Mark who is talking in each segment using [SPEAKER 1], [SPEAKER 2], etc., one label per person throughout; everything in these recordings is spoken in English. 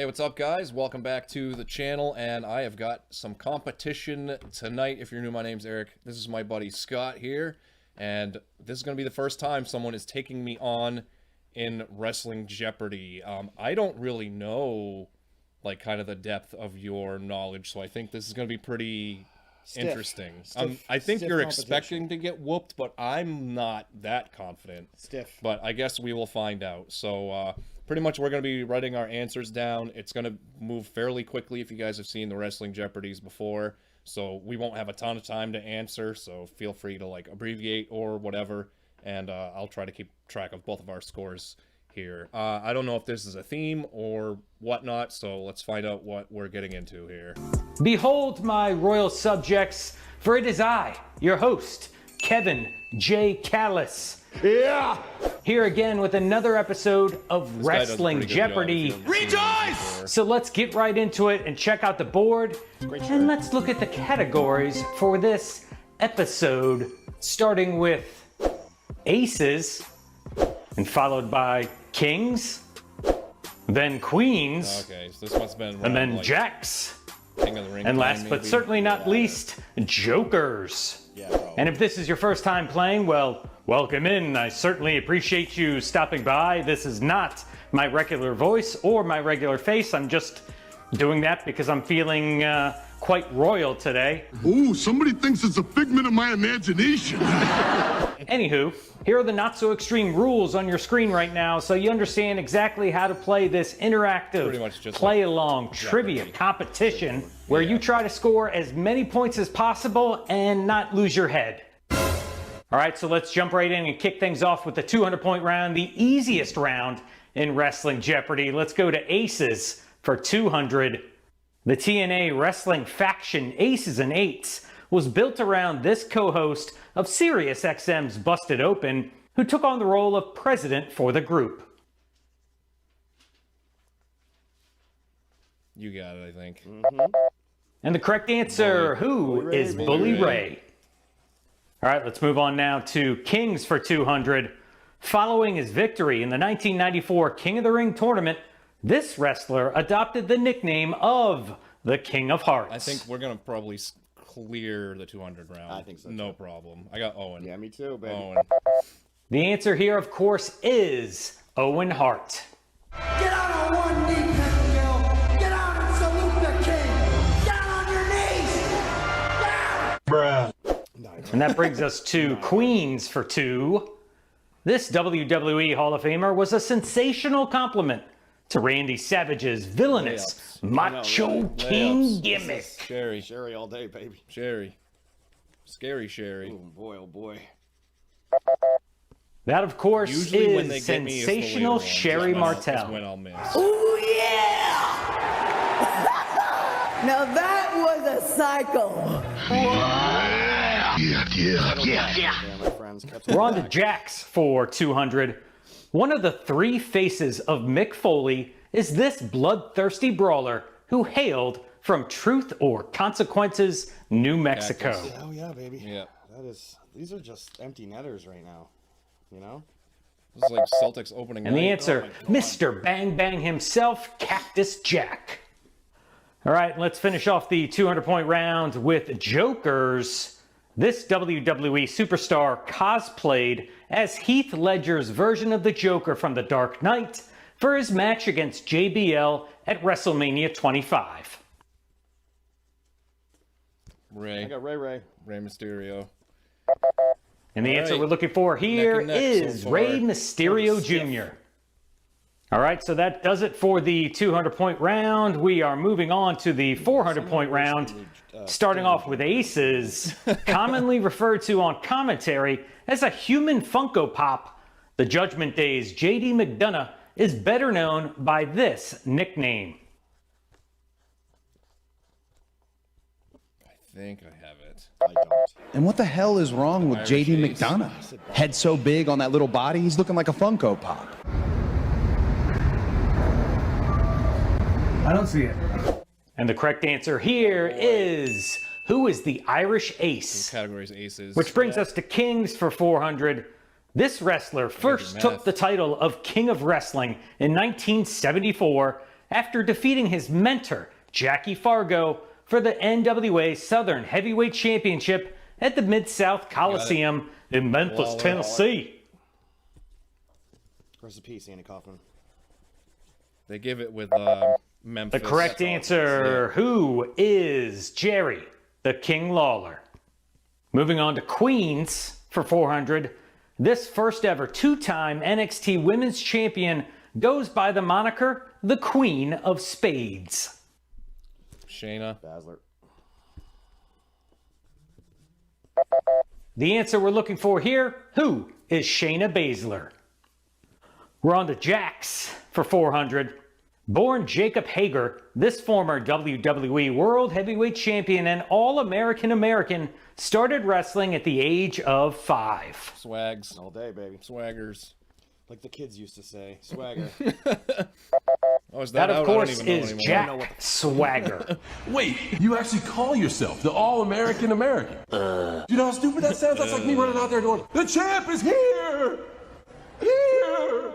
[SPEAKER 1] what's up, guys? Welcome back to the channel, and I have got some competition tonight. If you're new, my name's Eric. This is my buddy Scott here, and this is going to be the first time someone is taking me on in Wrestling Jeopardy. I don't really know, like, kind of the depth of your knowledge, so I think this is going to be pretty interesting. I think you're expecting to get whooped, but I'm not that confident. But I guess we will find out. So, pretty much we're going to be writing our answers down. It's going to move fairly quickly if you guys have seen the Wrestling Jeopardies before. So we won't have a ton of time to answer, so feel free to, like, abbreviate or whatever. And I'll try to keep track of both of our scores here. I don't know if this is a theme or whatnot, so let's find out what we're getting into here.
[SPEAKER 2] Behold, my royal subjects, for it is I, your host, Kevin J. Callis.
[SPEAKER 3] Yeah!
[SPEAKER 2] Here again with another episode of Wrestling Jeopardy.
[SPEAKER 3] Rejoice!
[SPEAKER 2] So let's get right into it and check out the board. And let's look at the categories for this episode, starting with aces, and followed by kings, then queens,
[SPEAKER 1] Okay, so this must have been
[SPEAKER 2] and then
[SPEAKER 1] like
[SPEAKER 2] jacks.
[SPEAKER 1] King of the Ring
[SPEAKER 2] And last
[SPEAKER 1] time,
[SPEAKER 2] but
[SPEAKER 1] maybe?
[SPEAKER 2] certainly not least, jokers.
[SPEAKER 3] Yeah, bro.
[SPEAKER 2] And if this is your first time playing, well, welcome in. I certainly appreciate you stopping by. This is not my regular voice or my regular face. I'm just doing that because I'm feeling quite royal today.
[SPEAKER 4] Ooh, somebody thinks it's a figment of my imagination.
[SPEAKER 2] Anywho, here are the not so extreme rules on your screen right now so you understand exactly how to play this interactive
[SPEAKER 1] Pretty much just
[SPEAKER 2] play
[SPEAKER 1] like
[SPEAKER 2] along trivia competition where you try to score as many points as possible and not lose your head. All right, so let's jump right in and kick things off with the 200-point round, the easiest round in Wrestling Jeopardy. Let's go to aces for 200. The TNA Wrestling faction Aces and Eights was built around this co-host of SiriusXM's Busted Open, who took on the role of president for the group.
[SPEAKER 1] You got it, I think.
[SPEAKER 2] And the correct answer, who is Bully Ray? All right, let's move on now to Kings for 200. Following his victory in the 1994 King of the Ring tournament, this wrestler adopted the nickname of the King of Hearts.
[SPEAKER 1] I think we're going to probably clear the 200 round.
[SPEAKER 3] I think so,
[SPEAKER 1] No
[SPEAKER 3] too.
[SPEAKER 1] problem. I got Owen.
[SPEAKER 3] Yeah, me too, baby.
[SPEAKER 1] Owen.
[SPEAKER 2] The answer here, of course, is Owen Hart.
[SPEAKER 5] Get out on one knee, Pentakill. Get out and salute the king. Down on your knees. Down.
[SPEAKER 2] And that brings us to Queens for 2. This WWE Hall of Famer was a sensational compliment to Randy Savage's villainous Macho King
[SPEAKER 1] Layups.
[SPEAKER 2] gimmick.
[SPEAKER 1] Sherry.
[SPEAKER 3] Sherry all day, baby.
[SPEAKER 1] Sherry. Scary Sherry.
[SPEAKER 3] Oh boy, oh boy.
[SPEAKER 2] That, of course,
[SPEAKER 1] Usually when they
[SPEAKER 2] is
[SPEAKER 1] get me, it's the later
[SPEAKER 2] sensational
[SPEAKER 1] ones.
[SPEAKER 2] Sherry
[SPEAKER 1] That's
[SPEAKER 2] Martel.
[SPEAKER 1] when I'll miss.
[SPEAKER 5] Oh, yeah. Now that was a cycle.
[SPEAKER 3] Yeah, my friends.
[SPEAKER 2] We're on to Jacks for 200. One of the three faces of Mick Foley is this bloodthirsty brawler who hailed from Truth or Consequences, New Mexico.
[SPEAKER 1] Cactus.
[SPEAKER 3] Oh yeah, baby.
[SPEAKER 1] Yeah.
[SPEAKER 3] These are just empty netters right now. You know?
[SPEAKER 1] This is like Celtics opening
[SPEAKER 2] And the
[SPEAKER 1] night.
[SPEAKER 2] answer,
[SPEAKER 1] Oh my God.
[SPEAKER 2] Mr. Bang Bang himself, Cactus Jack. All right, let's finish off the 200-point round with jokers. This WWE superstar cosplayed as Heath Ledger's version of the Joker from The Dark Knight for his match against JBL at WrestleMania 25.
[SPEAKER 1] Ray.
[SPEAKER 3] I got Ray.
[SPEAKER 1] Ray Mysterio.
[SPEAKER 2] And the
[SPEAKER 1] All
[SPEAKER 2] answer
[SPEAKER 1] right.
[SPEAKER 2] we're looking for here
[SPEAKER 1] Neck and neck
[SPEAKER 2] is
[SPEAKER 1] so far.
[SPEAKER 2] Rey Mysterio Jr. All right, so that does it for the 200-point round. We are moving on to the 400-point round, starting off with aces, commonly referred to on commentary as a human Funko Pop. The Judgment Day's J.D. McDonough is better known by this nickname.
[SPEAKER 1] I think I have it.
[SPEAKER 3] I don't.
[SPEAKER 6] And what the hell is wrong with
[SPEAKER 1] Irish
[SPEAKER 6] JD
[SPEAKER 1] Ace.
[SPEAKER 6] McDonough? Head so big on that little body, he's looking like a Funko Pop.
[SPEAKER 7] I don't see it.
[SPEAKER 2] And the correct answer here is, who is the Irish Ace?
[SPEAKER 1] Categories aces.
[SPEAKER 2] Which brings us to Kings for 400. This wrestler first
[SPEAKER 1] math.
[SPEAKER 2] took the title of King of Wrestling in 1974 after defeating his mentor, Jackie Fargo, for the NWA Southern Heavyweight Championship at the Mid-South Coliseum in Memphis, Tennessee.
[SPEAKER 3] Rest in peace, Andy Kaufman.
[SPEAKER 1] They give it with Memphis.
[SPEAKER 2] The correct answer, who is Jerry the King Lawler? Moving on to Queens for 400. This first ever two-time NXT Women's Champion goes by the moniker the Queen of Spades.
[SPEAKER 1] Shayna
[SPEAKER 3] Baszler.
[SPEAKER 2] The answer we're looking for here, who is Shayna Baszler? We're on to Jax for 400. Born Jacob Hager, this former WWE World Heavyweight Champion and All-American American started wrestling at the age of 5.
[SPEAKER 1] Swags.
[SPEAKER 3] All day, baby.
[SPEAKER 1] Swaggers.
[SPEAKER 3] Like the kids used to say. Swagger.
[SPEAKER 1] Oh, is
[SPEAKER 2] That,
[SPEAKER 1] out?
[SPEAKER 2] of
[SPEAKER 1] I don't
[SPEAKER 2] course,
[SPEAKER 1] even know
[SPEAKER 2] is
[SPEAKER 1] anymore.
[SPEAKER 2] Jack Swagger.
[SPEAKER 7] Wait, you actually call yourself the All-American American? You know how stupid that sounds? That's like me running out there going, the champ is here! Here!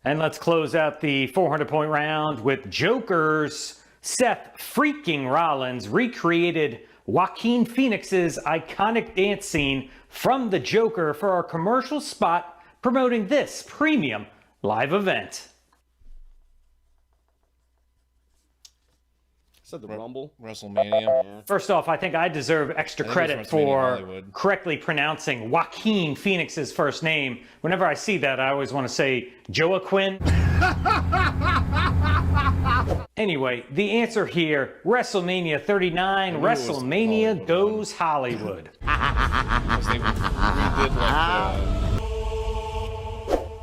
[SPEAKER 2] And let's close out the 400-point round with Jokers. Seth freaking Rollins recreated Joaquin Phoenix's iconic dance scene from The Joker for our commercial spot promoting this premium live event.
[SPEAKER 3] Said the Rumble.
[SPEAKER 1] WrestleMania.
[SPEAKER 3] Yeah.
[SPEAKER 2] First off, I think I deserve extra
[SPEAKER 1] think
[SPEAKER 2] credit
[SPEAKER 1] it's WrestleMania
[SPEAKER 2] for
[SPEAKER 1] Hollywood.
[SPEAKER 2] correctly pronouncing Joaquin Phoenix's first name. Whenever I see that, I always want to say Joaquin. Anyway, the answer here, WrestleMania 39,
[SPEAKER 1] it was
[SPEAKER 2] WrestleMania
[SPEAKER 1] Hollywood.
[SPEAKER 2] Goes Hollywood.
[SPEAKER 1] Because they redid like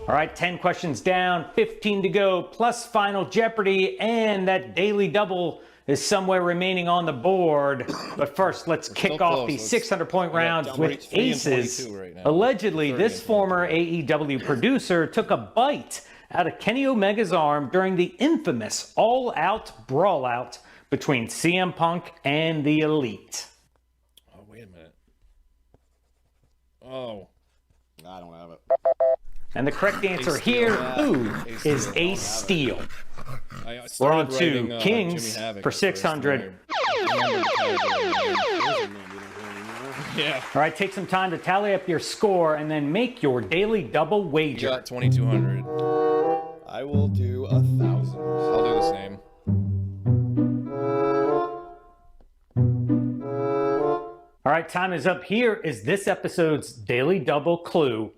[SPEAKER 2] All right, 10 questions down, 15 to go, plus Final Jeopardy, and that daily double is somewhere remaining on the board. But first, let's kick
[SPEAKER 1] still
[SPEAKER 2] off the
[SPEAKER 1] close.
[SPEAKER 2] 600-point
[SPEAKER 1] We got
[SPEAKER 2] round
[SPEAKER 1] down
[SPEAKER 2] with
[SPEAKER 1] 3 and
[SPEAKER 2] aces.
[SPEAKER 1] 22 right now.
[SPEAKER 2] Allegedly,
[SPEAKER 1] 30
[SPEAKER 2] this
[SPEAKER 1] and 22.
[SPEAKER 2] former AEW producer took a bite out of Kenny Omega's arm during the infamous all-out brawl-out between CM Punk and the Elite.
[SPEAKER 1] oh, wait a minute. Oh.
[SPEAKER 3] I don't have it.
[SPEAKER 2] And the correct answer
[SPEAKER 1] Steel.
[SPEAKER 2] here,
[SPEAKER 1] Yeah.
[SPEAKER 2] who
[SPEAKER 1] Ace
[SPEAKER 2] is
[SPEAKER 1] Steel.
[SPEAKER 2] Ace Steel?
[SPEAKER 1] I
[SPEAKER 2] We're
[SPEAKER 1] started
[SPEAKER 2] on to
[SPEAKER 1] writing,
[SPEAKER 2] Kings
[SPEAKER 1] Jimmy Havoc
[SPEAKER 2] for
[SPEAKER 1] at first,
[SPEAKER 2] 600.
[SPEAKER 1] and I remembered the category.
[SPEAKER 3] There's a name you don't hear anymore.
[SPEAKER 1] Yeah.
[SPEAKER 2] All right, take some time to tally up your score and then make your daily double
[SPEAKER 1] You
[SPEAKER 2] wager.
[SPEAKER 1] got 2,200.
[SPEAKER 3] I will do 1,000.
[SPEAKER 1] I'll do the same.
[SPEAKER 2] All right, time is up. Here is this episode's daily double clue.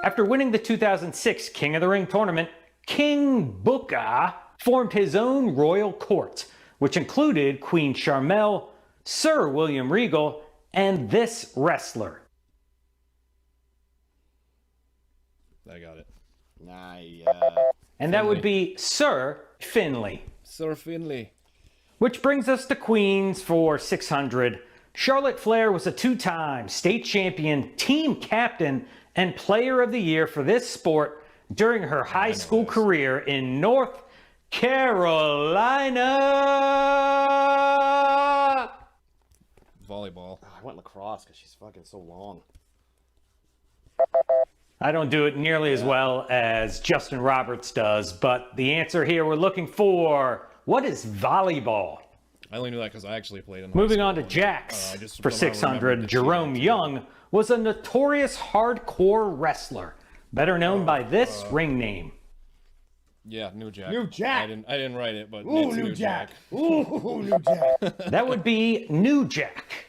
[SPEAKER 2] After winning the 2006 King of the Ring tournament, King Booker formed his own royal court, which included Queen Charmel, Sir William Regal, and this wrestler.
[SPEAKER 1] I got it.
[SPEAKER 2] And that would be Sir Finley.
[SPEAKER 1] Sir Finley.
[SPEAKER 2] Which brings us to Queens for 600. Charlotte Flair was a two-time state champion, team captain, and player of the year for this sport during her high school career in North Carolina.
[SPEAKER 1] Volleyball.
[SPEAKER 3] I went lacrosse because she's fucking so long.
[SPEAKER 2] I don't do it nearly as well as Justin Roberts does, but the answer here we're looking for, what is volleyball?
[SPEAKER 1] I only knew that because I actually played in high
[SPEAKER 2] Moving
[SPEAKER 1] school.
[SPEAKER 2] on to Jax
[SPEAKER 1] I just
[SPEAKER 2] for
[SPEAKER 1] somehow remembered
[SPEAKER 2] 600.
[SPEAKER 1] the
[SPEAKER 2] Jerome
[SPEAKER 1] cheating.
[SPEAKER 2] Young was a notorious hardcore wrestler, better known by this ring name.
[SPEAKER 1] Yeah, New Jack.
[SPEAKER 3] New Jack.
[SPEAKER 1] I didn't write it, but
[SPEAKER 3] Ooh,
[SPEAKER 1] it's
[SPEAKER 3] New Jack. Ooh, New Jack.
[SPEAKER 2] That would be New Jack.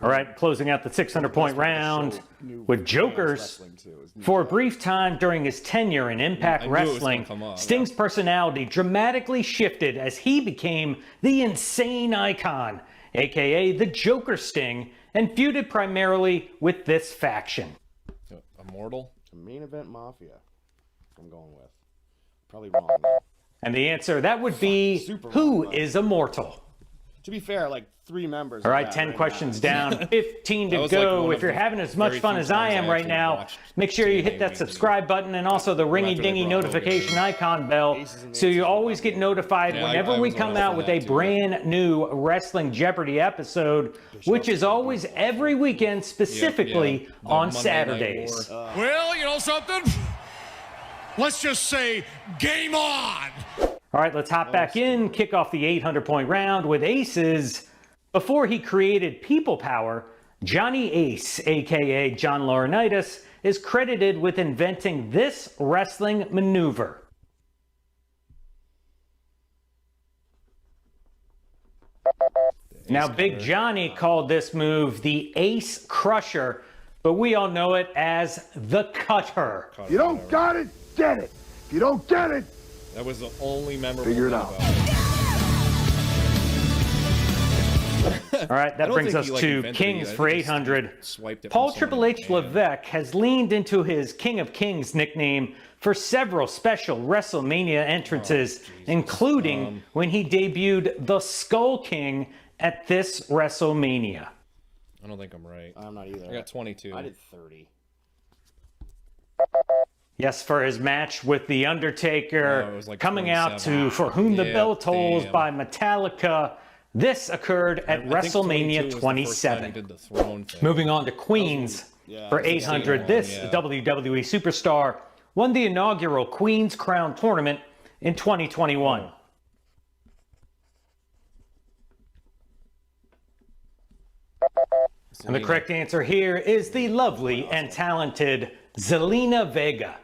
[SPEAKER 2] All right, closing out the 600-point round with Jokers.
[SPEAKER 3] Wrestling too. It's New
[SPEAKER 2] For a
[SPEAKER 3] Jack.
[SPEAKER 2] brief time during his tenure in Impact
[SPEAKER 1] I knew it was
[SPEAKER 2] Wrestling,
[SPEAKER 1] gonna come up,
[SPEAKER 2] Sting's personality dramatically shifted as he became the insane icon, aka the Joker Sting, and feuded primarily with this faction.
[SPEAKER 1] Immortal.
[SPEAKER 3] Main Event Mafia. I'm going with. Probably wrong. Though.
[SPEAKER 2] And the answer, that would be,
[SPEAKER 3] super
[SPEAKER 2] who
[SPEAKER 3] wrong,
[SPEAKER 2] is immortal?
[SPEAKER 3] To be fair, like 3 members.
[SPEAKER 2] All
[SPEAKER 3] of
[SPEAKER 2] right,
[SPEAKER 3] that
[SPEAKER 2] 10
[SPEAKER 3] right
[SPEAKER 2] questions
[SPEAKER 3] now.
[SPEAKER 2] down, 15
[SPEAKER 1] That
[SPEAKER 2] to
[SPEAKER 1] was like
[SPEAKER 2] go.
[SPEAKER 1] one
[SPEAKER 2] If
[SPEAKER 1] of
[SPEAKER 2] you're
[SPEAKER 1] the
[SPEAKER 2] having as much
[SPEAKER 1] very
[SPEAKER 2] fun
[SPEAKER 1] few
[SPEAKER 2] as I
[SPEAKER 1] times
[SPEAKER 2] am
[SPEAKER 1] I
[SPEAKER 2] right
[SPEAKER 1] actually
[SPEAKER 2] now,
[SPEAKER 1] watched
[SPEAKER 2] make sure you
[SPEAKER 1] TNA
[SPEAKER 2] hit that
[SPEAKER 1] mainly.
[SPEAKER 2] subscribe button and also the
[SPEAKER 1] After they
[SPEAKER 2] ringy-dingy
[SPEAKER 1] brought Hogan
[SPEAKER 2] notification
[SPEAKER 1] in.
[SPEAKER 2] icon bell so you always get notified
[SPEAKER 1] Yeah,
[SPEAKER 2] whenever
[SPEAKER 1] I
[SPEAKER 2] we
[SPEAKER 1] was
[SPEAKER 2] come
[SPEAKER 1] on
[SPEAKER 2] out with a
[SPEAKER 1] that too.
[SPEAKER 2] brand new Wrestling Jeopardy episode, which is always every weekend, specifically
[SPEAKER 1] The
[SPEAKER 2] on
[SPEAKER 1] Monday Night
[SPEAKER 2] Saturdays.
[SPEAKER 1] War.
[SPEAKER 8] Well, you know something?
[SPEAKER 4] let's just say, game on!
[SPEAKER 2] All right, let's hop back in, kick off the 800-point round with aces. Before he created People Power, Johnny Ace, aka John Laurinaitis, is credited with inventing this wrestling maneuver. Now, Big Johnny called this move the Ace Crusher, but we all know it as the Cutter.
[SPEAKER 4] You don't got it, get it. If you don't get it,
[SPEAKER 1] That was the only memorable
[SPEAKER 4] figure it
[SPEAKER 1] thing
[SPEAKER 4] out.
[SPEAKER 1] about it.
[SPEAKER 2] All right, that
[SPEAKER 1] don't
[SPEAKER 2] brings
[SPEAKER 1] think
[SPEAKER 2] us
[SPEAKER 1] he, like,
[SPEAKER 2] to
[SPEAKER 1] invented
[SPEAKER 2] Kings
[SPEAKER 1] it. I
[SPEAKER 2] for
[SPEAKER 1] think he just
[SPEAKER 2] 800.
[SPEAKER 1] swiped it
[SPEAKER 2] Paul
[SPEAKER 1] from
[SPEAKER 2] Triple
[SPEAKER 1] someone.
[SPEAKER 2] H Levesque has leaned into his King of Kings nickname for several special WrestleMania entrances, including when he debuted the Skull King at this WrestleMania.
[SPEAKER 1] I don't think I'm right.
[SPEAKER 3] I'm not either.
[SPEAKER 1] I got 22.
[SPEAKER 3] I did 30.
[SPEAKER 2] Yes, for his match with The Undertaker,
[SPEAKER 1] No, it was like
[SPEAKER 2] coming out
[SPEAKER 1] 27.
[SPEAKER 2] to For Whom the
[SPEAKER 1] Yeah,
[SPEAKER 2] Bell Tolls
[SPEAKER 1] damn.
[SPEAKER 2] by Metallica. This occurred at
[SPEAKER 1] I think 22
[SPEAKER 2] WrestleMania
[SPEAKER 1] was the first time he
[SPEAKER 2] 27.
[SPEAKER 1] did the throne thing.
[SPEAKER 2] Moving on to Queens
[SPEAKER 3] Yeah,
[SPEAKER 2] for
[SPEAKER 3] that's the
[SPEAKER 2] 800.
[SPEAKER 1] one,
[SPEAKER 2] This
[SPEAKER 1] yeah.
[SPEAKER 2] WWE superstar won the inaugural Queen's Crown tournament in 2021. And the correct answer here is the lovely and talented Zelina Vega.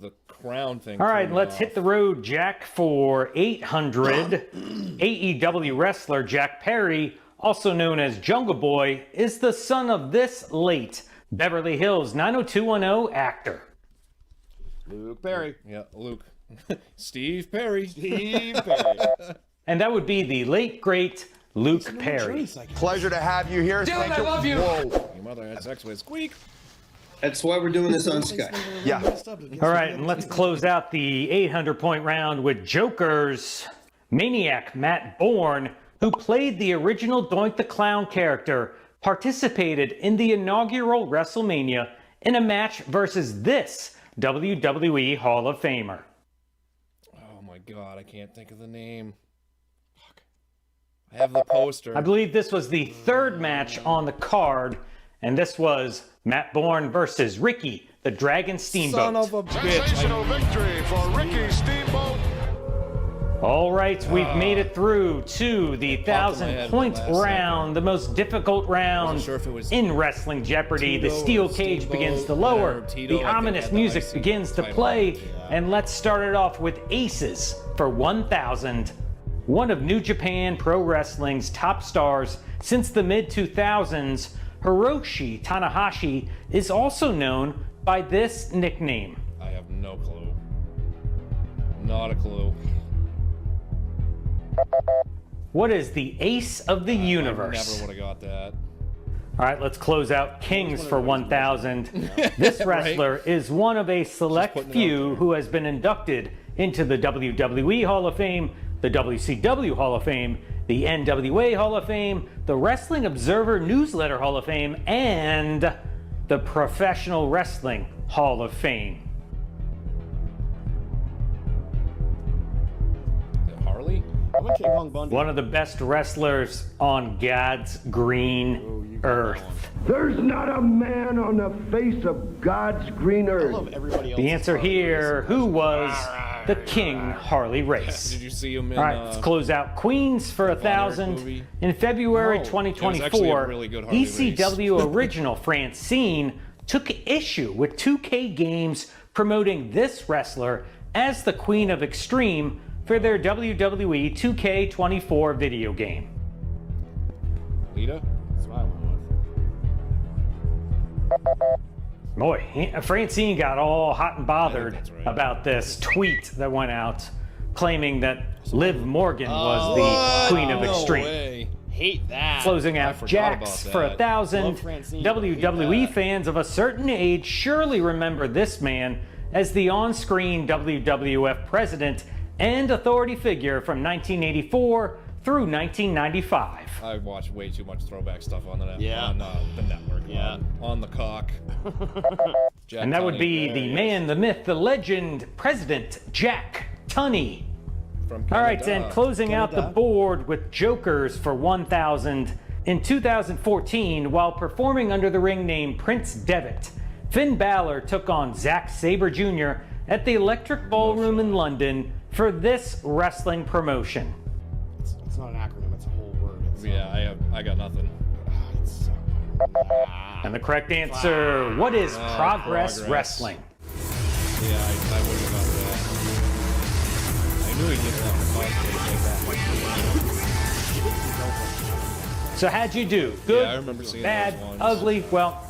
[SPEAKER 1] The crown thing.
[SPEAKER 2] All right,
[SPEAKER 1] threw me
[SPEAKER 2] let's
[SPEAKER 1] off.
[SPEAKER 2] hit the road, Jack, for 800. AEW wrestler Jack Perry, also known as Jungle Boy, is the son of this late Beverly Hills 90210 actor.
[SPEAKER 3] Luke Perry.
[SPEAKER 1] Yeah, Luke. Steve Perry.
[SPEAKER 3] Steve Perry.
[SPEAKER 2] And that would be the late, great Luke Perry.
[SPEAKER 8] Pleasure to have you here.
[SPEAKER 5] Dylan, I love you.
[SPEAKER 8] Whoa.
[SPEAKER 1] Your mother had sex with Squeak.
[SPEAKER 9] That's why we're doing this on Skype.
[SPEAKER 8] Yeah.
[SPEAKER 2] All right, and let's close out the 800-point round with Joker's Maniac Matt Bourne, who played the original Doink the Clown character, participated in the inaugural WrestleMania in a match versus this WWE Hall of Famer.
[SPEAKER 1] Oh my god, I can't think of the name. Fuck. I have the poster.
[SPEAKER 2] I believe this was the third match on the card, and this was Matt Bourne versus Ricky the Dragon Steamboat.
[SPEAKER 1] Son of a bitch.
[SPEAKER 4] victory for Ricky Steamboat.
[SPEAKER 2] All right, we've made it through to the
[SPEAKER 1] Popped in my head
[SPEAKER 2] 1,000-point
[SPEAKER 1] last
[SPEAKER 2] round, the most difficult round
[SPEAKER 1] sure if it was
[SPEAKER 2] in Wrestling Jeopardy. The
[SPEAKER 1] Tito
[SPEAKER 2] steel
[SPEAKER 1] or
[SPEAKER 2] cage
[SPEAKER 1] Steamboat,
[SPEAKER 2] begins to lower,
[SPEAKER 1] or Tito, I
[SPEAKER 2] the
[SPEAKER 1] think,
[SPEAKER 2] ominous
[SPEAKER 1] had the
[SPEAKER 2] music
[SPEAKER 1] IC
[SPEAKER 2] begins to
[SPEAKER 1] title.
[SPEAKER 2] play, and let's start it off with aces for 1,000. One of New Japan Pro Wrestling's top stars since the mid-2000s, Hiroshi Tanahashi is also known by this nickname.
[SPEAKER 1] I have no clue. Not a clue.
[SPEAKER 2] What is the ace of the universe?
[SPEAKER 1] Never would have got that.
[SPEAKER 2] All right, let's close out Kings for 1,000. This wrestler is one of a select
[SPEAKER 1] putting it out
[SPEAKER 2] few
[SPEAKER 1] there.
[SPEAKER 2] who has been inducted into the WWE Hall of Fame, the WCW Hall of Fame, the NWA Hall of Fame, the Wrestling Observer Newsletter Hall of Fame, and the Professional Wrestling Hall of Fame.
[SPEAKER 1] Harley?
[SPEAKER 3] I'm a King Kong Bundy.
[SPEAKER 2] One of the best wrestlers on God's green earth.
[SPEAKER 4] There's not a man on the face of God's green
[SPEAKER 3] I
[SPEAKER 4] earth.
[SPEAKER 3] love everybody else.
[SPEAKER 2] The answer here, who was the King Harley Race?
[SPEAKER 1] Did you see him in
[SPEAKER 2] All right, let's close out Queens for
[SPEAKER 1] Von Erich
[SPEAKER 2] 1,000.
[SPEAKER 1] movie?
[SPEAKER 2] In February
[SPEAKER 1] No. It was actually a
[SPEAKER 2] 2024,
[SPEAKER 1] really good Harley
[SPEAKER 2] ECW original Francine took issue with 2K Games promoting this wrestler as the Queen of Extreme for their WWE 2K24 video game.
[SPEAKER 1] Lita?
[SPEAKER 3] That's what I went with.
[SPEAKER 2] Boy, Francine got all hot and bothered
[SPEAKER 1] that's right.
[SPEAKER 2] about this tweet that went out claiming that Liv Morgan was the Queen of
[SPEAKER 1] No
[SPEAKER 2] Extreme.
[SPEAKER 1] way.
[SPEAKER 3] Hate that.
[SPEAKER 2] Closing out
[SPEAKER 1] forgot
[SPEAKER 2] Jax
[SPEAKER 1] about
[SPEAKER 2] for
[SPEAKER 1] that.
[SPEAKER 2] 1,000.
[SPEAKER 3] Love Francine, but hate
[SPEAKER 2] WWE
[SPEAKER 3] that.
[SPEAKER 2] fans of a certain age surely remember this man as the on-screen WWF president and authority figure from 1984 through 1995.
[SPEAKER 1] I watch way too much throwback stuff on the net.
[SPEAKER 3] Yeah.
[SPEAKER 1] On the network.
[SPEAKER 3] Yeah.
[SPEAKER 1] On the cock. Jack
[SPEAKER 2] And that would
[SPEAKER 1] Tunney.
[SPEAKER 2] be
[SPEAKER 1] There
[SPEAKER 2] the
[SPEAKER 1] he is.
[SPEAKER 2] man, the myth, the legend, President Jack Tunney.
[SPEAKER 1] From
[SPEAKER 2] All right,
[SPEAKER 1] Canada.
[SPEAKER 2] and closing out the board with Jokers for 1,000. In 2014, while performing under the ring name Prince Devitt, Finn Balor took on Zack Sabre Jr. at the Electric Ballroom in London for this wrestling promotion.
[SPEAKER 3] It's not an acronym, it's a whole word.
[SPEAKER 1] Yeah, I got nothing.
[SPEAKER 2] And the correct answer, what is Progress Wrestling?
[SPEAKER 1] Yeah, I wouldn't have got that. I knew he did that.
[SPEAKER 2] So how'd you do? Good,
[SPEAKER 1] Yeah, I remember seeing
[SPEAKER 2] bad,
[SPEAKER 1] those ones.
[SPEAKER 2] ugly? Well,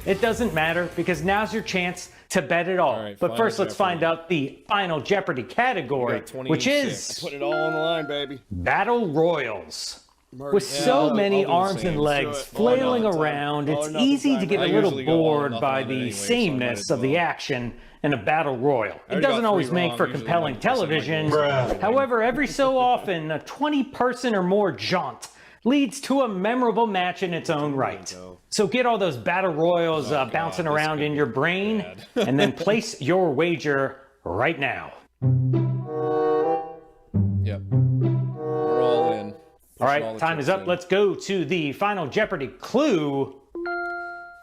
[SPEAKER 2] it doesn't matter because now's your chance to bet it all.
[SPEAKER 1] All right,
[SPEAKER 2] but
[SPEAKER 1] Final
[SPEAKER 2] first, let's
[SPEAKER 1] Jeopardy.
[SPEAKER 2] find out the Final Jeopardy category,
[SPEAKER 1] We got
[SPEAKER 2] which
[SPEAKER 1] 26.
[SPEAKER 2] is
[SPEAKER 3] Put it all on the line, baby.
[SPEAKER 2] Battle Royals. With
[SPEAKER 1] Yeah,
[SPEAKER 2] so
[SPEAKER 1] I'll
[SPEAKER 2] many
[SPEAKER 1] do the
[SPEAKER 2] arms
[SPEAKER 1] same.
[SPEAKER 2] and
[SPEAKER 3] Do
[SPEAKER 2] legs
[SPEAKER 3] it.
[SPEAKER 2] flailing
[SPEAKER 3] All or nothing
[SPEAKER 2] around,
[SPEAKER 3] time. All
[SPEAKER 2] it's
[SPEAKER 3] or nothing
[SPEAKER 2] easy to
[SPEAKER 3] time.
[SPEAKER 2] get
[SPEAKER 1] I
[SPEAKER 2] a little
[SPEAKER 1] usually go all or
[SPEAKER 2] bored
[SPEAKER 1] nothing
[SPEAKER 2] by
[SPEAKER 1] on it
[SPEAKER 2] the
[SPEAKER 1] anyway, so I might
[SPEAKER 2] sameness
[SPEAKER 1] as
[SPEAKER 2] of the
[SPEAKER 1] well.
[SPEAKER 2] action in a battle royal. It
[SPEAKER 1] already
[SPEAKER 2] doesn't
[SPEAKER 1] got
[SPEAKER 2] always
[SPEAKER 1] 3
[SPEAKER 2] make
[SPEAKER 1] wrong.
[SPEAKER 2] for
[SPEAKER 1] Usually
[SPEAKER 2] compelling
[SPEAKER 1] 90%
[SPEAKER 2] television.
[SPEAKER 1] Bruh.
[SPEAKER 2] However, every so often, a 20-person or more jaunt leads to a memorable match in its own right. So get all those battle royals bouncing
[SPEAKER 1] this
[SPEAKER 2] around
[SPEAKER 1] could
[SPEAKER 2] in
[SPEAKER 1] be
[SPEAKER 2] your brain,
[SPEAKER 1] bad.
[SPEAKER 2] and then place your wager right now.
[SPEAKER 1] Yep. We're all in.
[SPEAKER 2] All
[SPEAKER 1] Pushing
[SPEAKER 2] right,
[SPEAKER 1] the
[SPEAKER 2] time is
[SPEAKER 1] chips
[SPEAKER 2] up.
[SPEAKER 1] in.
[SPEAKER 2] Let's go to the Final Jeopardy clue.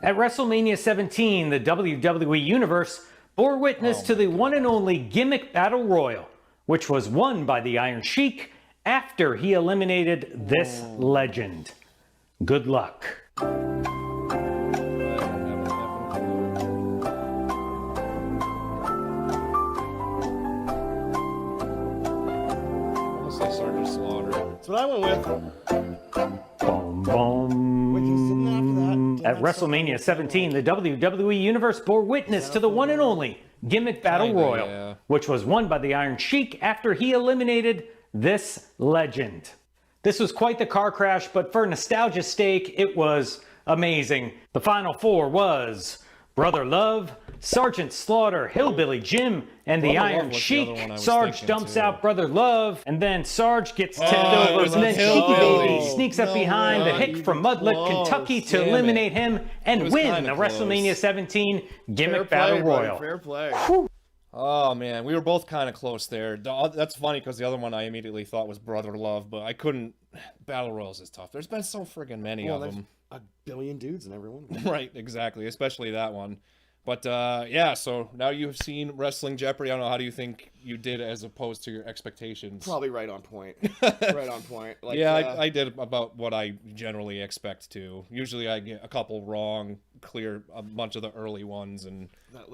[SPEAKER 2] At WrestleMania 17, the WWE Universe bore witness to the one and only gimmick battle royal, which was won by the Iron Sheik after he eliminated this legend. Good luck.
[SPEAKER 1] I don't have an effing clue. I want to say Sergeant Slaughter.
[SPEAKER 3] That's what I went with.
[SPEAKER 2] Boom, boom.
[SPEAKER 3] Wait, he's sitting after that.
[SPEAKER 2] At WrestleMania 17, the WWE Universe bore witness to the one and only gimmick battle
[SPEAKER 1] Kinda,
[SPEAKER 2] royal,
[SPEAKER 1] yeah.
[SPEAKER 2] which was won by the Iron Sheik after he eliminated this legend. This was quite the car crash, but for nostalgia's sake, it was amazing. The final 4 was Brother Love, Sergeant Slaughter, Hillbilly Jim, and the
[SPEAKER 1] Brother Love
[SPEAKER 2] Iron
[SPEAKER 1] was the
[SPEAKER 2] Sheik.
[SPEAKER 1] other one I was
[SPEAKER 2] Sarge
[SPEAKER 1] thinking,
[SPEAKER 2] dumps
[SPEAKER 1] too.
[SPEAKER 2] out Brother Love, and then Sarge gets tipped
[SPEAKER 1] it
[SPEAKER 2] over,
[SPEAKER 1] was
[SPEAKER 2] and then
[SPEAKER 1] a
[SPEAKER 2] Cheeky
[SPEAKER 1] Hillbilly.
[SPEAKER 2] Baby sneaks up
[SPEAKER 3] No
[SPEAKER 2] behind the
[SPEAKER 3] way,
[SPEAKER 2] hick
[SPEAKER 3] you
[SPEAKER 2] from
[SPEAKER 3] were
[SPEAKER 2] Mudlick,
[SPEAKER 3] close.
[SPEAKER 2] Kentucky to
[SPEAKER 1] Damn it.
[SPEAKER 2] eliminate him
[SPEAKER 1] It
[SPEAKER 2] and
[SPEAKER 1] was
[SPEAKER 2] win
[SPEAKER 1] kinda
[SPEAKER 2] the
[SPEAKER 1] close.
[SPEAKER 2] WrestleMania 17 Gimmick
[SPEAKER 3] Fair
[SPEAKER 2] Battle
[SPEAKER 3] play, buddy,
[SPEAKER 2] Royal.
[SPEAKER 3] fair play.
[SPEAKER 1] Oh man, we were both kind of close there. That's funny because the other one I immediately thought was Brother Love, but I couldn't. Battle Royals is tough. There's been so friggin' many
[SPEAKER 3] Well,
[SPEAKER 1] of
[SPEAKER 3] there's
[SPEAKER 1] them.
[SPEAKER 3] a billion dudes in every one.
[SPEAKER 1] Right, exactly, especially that one. But yeah, so now you've seen Wrestling Jeopardy. I don't know, how do you think you did as opposed to your expectations?
[SPEAKER 3] Probably right on point. Right on point. Like,
[SPEAKER 1] Yeah, I did about what I generally expect to. Usually I get a couple wrong, clear a bunch of the early ones, and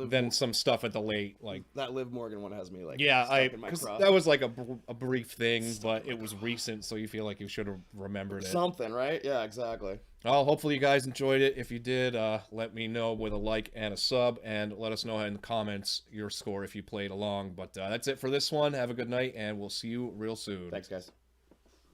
[SPEAKER 1] then some stuff at the late. Like
[SPEAKER 3] that Liv Morgan one has me like
[SPEAKER 1] yeah,
[SPEAKER 3] stuck in my
[SPEAKER 1] because
[SPEAKER 3] craw.
[SPEAKER 1] that was like a brief thing, but it was recent, so you feel like you should have remembered it.
[SPEAKER 3] Something, right? Yeah, exactly.
[SPEAKER 1] Well, hopefully you guys enjoyed it. If you did, let me know with a like and a sub, and let us know in the comments your score if you played along. But that's it for this one. Have a good night, and we'll see you real soon.
[SPEAKER 3] Thanks, guys.